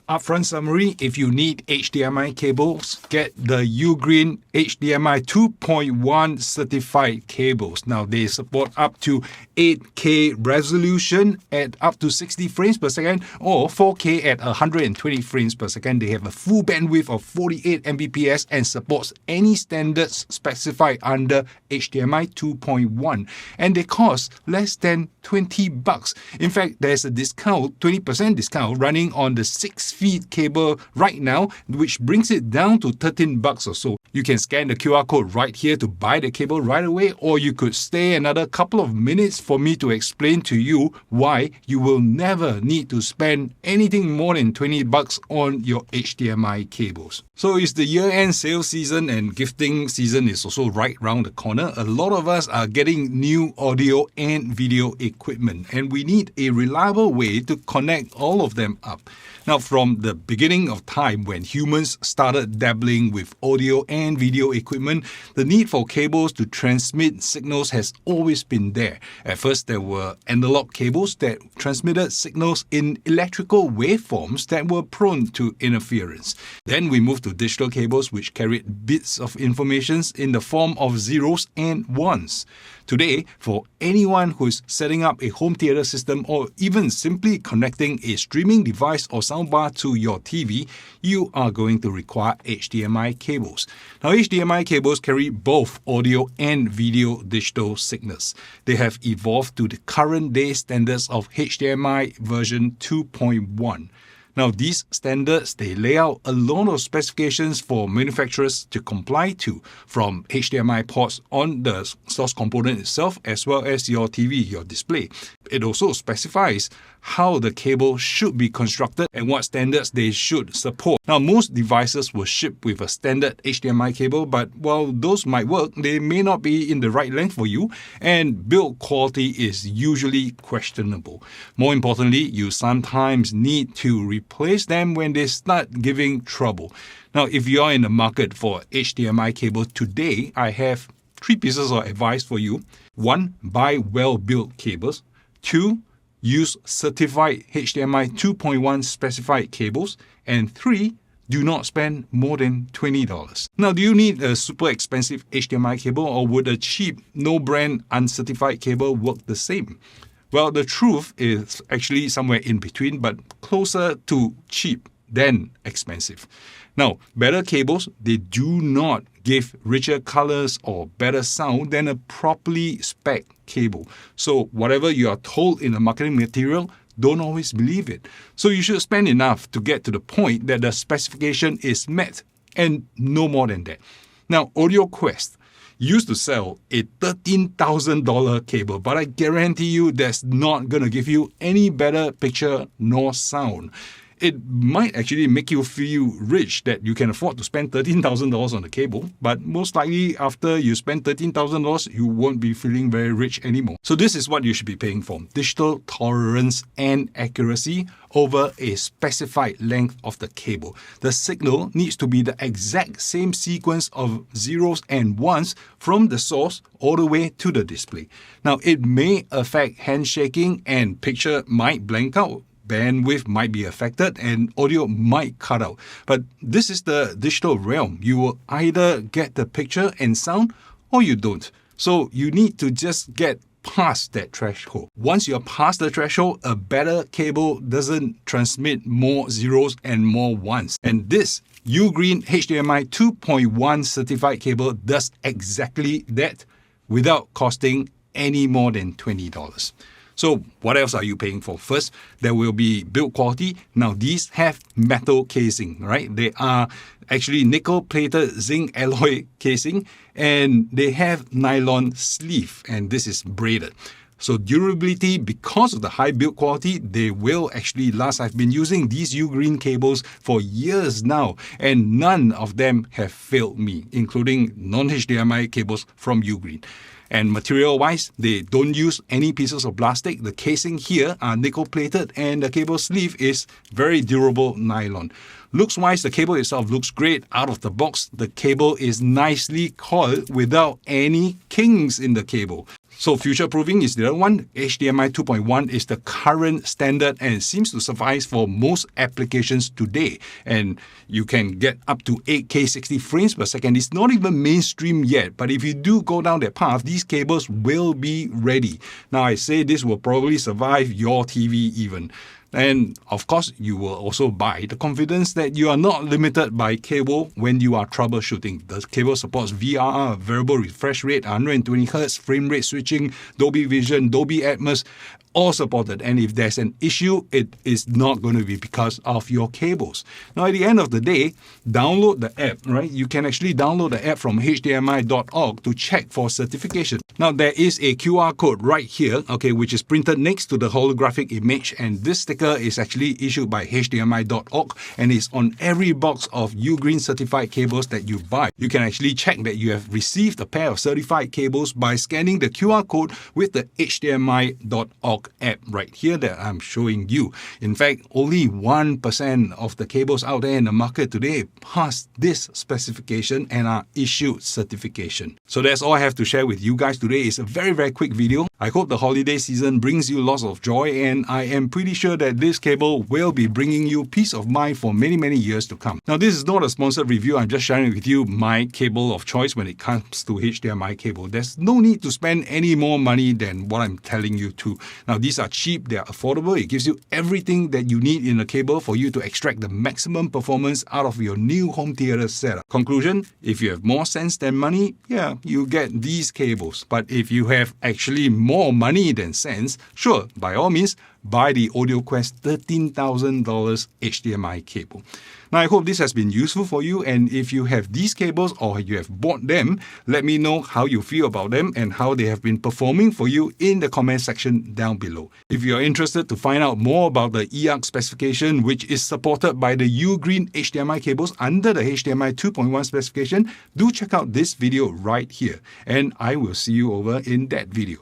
Upfront summary, if you need HDMI cables, get the Ugreen HDMI 2.1 certified cables. Now, they support up to 8K resolution at up to 60 frames per second or 4K at 120 frames per second. They have a full bandwidth of 48 Mbps and supports any standards specified under HDMI 2.1. And they cost less than $20. In fact, there's a discount, 20% discount running on the 6-feet cable right now, which brings it down to $13 or so. You can scan the QR code right here to buy the cable right away, or you could stay another couple of minutes for me to explain to you why you will never need to spend anything more than $20 on your HDMI cables. So it's the year-end sales season and gifting season is also right around the corner. A lot of us are getting new audio and video equipment, and we need a reliable way to connect all of them up. Now, from the beginning of time when humans started dabbling with audio and video equipment, the need for cables to transmit signals has always been there. At first, there were analog cables that transmitted signals in electrical waveforms that were prone to interference. Then we moved to digital cables, which carried bits of information in the form of zeros and ones. Today, for anyone who's setting up a home theater system or even simply connecting a streaming device or soundbar to your TV, you are going to require HDMI cables. Now, HDMI cables carry both audio and video digital signals. They have evolved to the current day standards of HDMI version 2.1. Now, these standards, they lay out a lot of specifications for manufacturers to comply to, from HDMI ports on the source component itself as well as your TV, your display. It also specifies how the cable should be constructed and what standards they should support. Now, most devices will ship with a standard HDMI cable, but while those might work, they may not be in the right length for you, and build quality is usually questionable. More importantly, you sometimes need to replace them when they start giving trouble. Now, if you are in the market for HDMI cable today, I have 3 pieces of advice for you. 1, buy well-built cables. 2, use certified HDMI 2.1 specified cables. And 3, do not spend more than $20. Now, do you need a super expensive HDMI cable, or would a cheap, no-brand, uncertified cable work the same? Well, the truth is actually somewhere in between, but closer to cheap than expensive. Now, better cables, they do not give richer colors or better sound than a properly spec'd cable. So whatever you are told in the marketing material, don't always believe it. So you should spend enough to get to the point that the specification is met, and no more than that. Now, Audio Quest used to sell a $13,000 cable, but I guarantee you that's not going to give you any better picture nor sound. It might actually make you feel rich that you can afford to spend $13,000 on the cable, but most likely after you spend $13,000, you won't be feeling very rich anymore. So this is what you should be paying for: digital tolerance and accuracy over a specified length of the cable. The signal needs to be the exact same sequence of zeros and ones from the source all the way to the display. Now, it may affect handshaking and picture might blank out. Bandwidth might be affected and audio might cut out. But this is the digital realm. You will either get the picture and sound or you don't. So you need to just get past that threshold. Once you're past the threshold, a better cable doesn't transmit more zeros and more ones. And this Ugreen HDMI 2.1 certified cable does exactly that without costing any more than $20. So what else are you paying for? First, there will be build quality. Now, these have metal casing, right? They are actually nickel-plated zinc alloy casing, and they have nylon sleeve, and this is braided. So durability, because of the high build quality, they will actually last. I've been using these Ugreen cables for years now, and none of them have failed me, including non-HDMI cables from Ugreen. And material-wise, they don't use any pieces of plastic. The casing here are nickel-plated, and the cable sleeve is very durable nylon. Looks-wise, the cable itself looks great out of the box. The cable is nicely coiled without any kinks in the cable. So future-proofing is the other one. HDMI 2.1 is the current standard and seems to suffice for most applications today. And you can get up to 8K 60 frames per second. It's not even mainstream yet, but if you do go down that path, these cables will be ready. Now, I say this will probably survive your TV even. And of course, you will also buy the confidence that you are not limited by cable when you are troubleshooting. The cable supports VRR, variable refresh rate, 120 Hz, frame rate switching, Dolby Vision, Dolby Atmos, all supported. And if there's an issue, it is not going to be because of your cables. Now, at the end of the day, download the app, right? You can actually download the app from hdmi.org to check for certification. Now, there is a QR code right here, okay, which is printed next to the holographic image. And this sticker is actually issued by hdmi.org and is on every box of Ugreen certified cables that you buy. You can actually check that you have received a pair of certified cables by scanning the QR code with the hdmi.org app right here that I'm showing you. In fact, only 1% of the cables out there in the market today pass this specification and are issued certification. So that's all I have to share with you guys today. It's a very, very quick video. I hope the holiday season brings you lots of joy, and I am pretty sure that this cable will be bringing you peace of mind for many, many years to come. Now, this is not a sponsored review. I'm just sharing with you my cable of choice when it comes to HDMI cable. There's no need to spend any more money than what I'm telling you to. Now, these are cheap, they're affordable. It gives you everything that you need in a cable for you to extract the maximum performance out of your new home theater setup. Conclusion, if you have more sense than money, yeah, you get these cables. But if you have actually more money than sense, sure, by all means, buy the AudioQuest $13,000 HDMI cable. Now, I hope this has been useful for you, and if you have these cables or you have bought them, let me know how you feel about them and how they have been performing for you in the comment section down below. If you're interested to find out more about the EARC specification, which is supported by the Ugreen HDMI cables under the HDMI 2.1 specification, do check out this video right here, and I will see you over in that video.